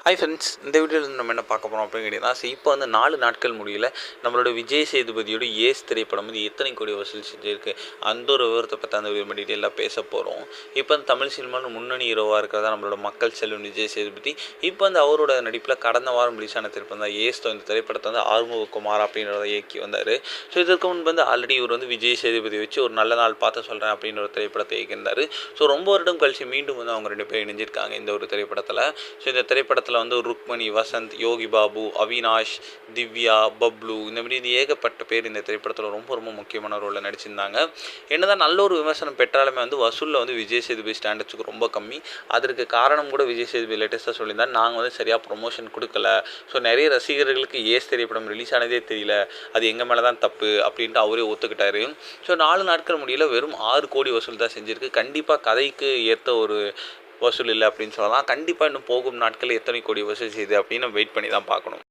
Hi friends, இந்த வீடியோவில் நம்ம என்ன பார்க்க போகிறோம் அப்படின்னு கேட்டிங்கன்னா, இப்போ வந்து 4 நாட்கள் முடியல நம்மளோட விஜய் சேதுபதியோட ஏஸ் திரைப்படம் வந்து எத்தனை கோடி வசூல் செஞ்சுருக்கு, அந்த ஒரு விவரத்தை பற்றி அந்த நம்ம டீட்டெயிலாக பேச போகிறோம். இப்போ வந்து தமிழ் சினிமாவில் முன்னணி ஹீரோவாக இருக்கிறதா நம்மளோட மக்கள் செல்வன் விஜய் சேதுபதி. இப்போ வந்து அவரோட நடிப்பில் கடந்த வாரம் ரிலீஸ் ஆன திரைப்படம் தான் ஏஸ். இந்த திரைப்படத்தை வந்து ஆறுமுககுமார் அப்படின்றத இயக்கி வந்தார். ஸோ இதற்கு முன்பு வந்து ஆல்ரெடி இவர் வந்து விஜய் சேதுபதி வச்சு ஒரு நல்ல நாள் பார்த்து சொல்கிறேன் அப்படின்ற ஒரு திரைப்படத்தை இயக்கியிருந்தார். ஸோ ரொம்ப வருடம் கழிச்சு மீண்டும் வந்து அவங்க 2 பேரும் இணைஞ்சிருக்காங்க இந்த ஒரு திரைப்படத்தில். ஸோ இந்த திரைப்படத்தில் வந்து ருக்மணி, வசந்த், யோகி பாபு, அவினாஷ், திவ்யா, பப்ளு, இந்த மாதிரி ஏகப்பட்ட பேர் இந்த திரைப்படத்தில் ரொம்ப ரொம்ப முக்கியமான ரோலில் நடிச்சிருந்தாங்க. என்னதான் நல்ல ஒரு விமர்சனம் பெற்றாலுமே வந்து வசூலில் வந்து விஜய் சேதுபதி ஸ்டாண்டர்ட்ஸுக்கு ரொம்ப கம்மி. அதற்கு காரணம் கூட விஜய் சேதுபதி லேட்டஸ்ட்டாக சொல்லியிருந்தார், நாங்கள் வந்து சரியாக ப்ரொமோஷன் கொடுக்கல. ஸோ நிறைய ரசிகர்களுக்கு ஏஸ் திரைப்படம் ரிலீஸ் ஆனதே தெரியல, அது எங்கள் மேலே தான் தப்பு அப்படின்ட்டு அவரே ஒத்துக்கிட்டாரு. ஸோ 4 நாட்கள் முடியல வெறும் 6 கோடி வசூல் தான் செஞ்சுருக்கு. கண்டிப்பாக கதைக்கு ஏற்ற ஒரு வசூல் இல்லை அப்படின்னு சொல்லலாம். கண்டிப்பாக இன்னும் போகும் நாட்களில் எத்தனை கோடி வசூல் செய்யுது அப்படின்னு வெயிட் பண்ணி தான் பார்க்கணும்.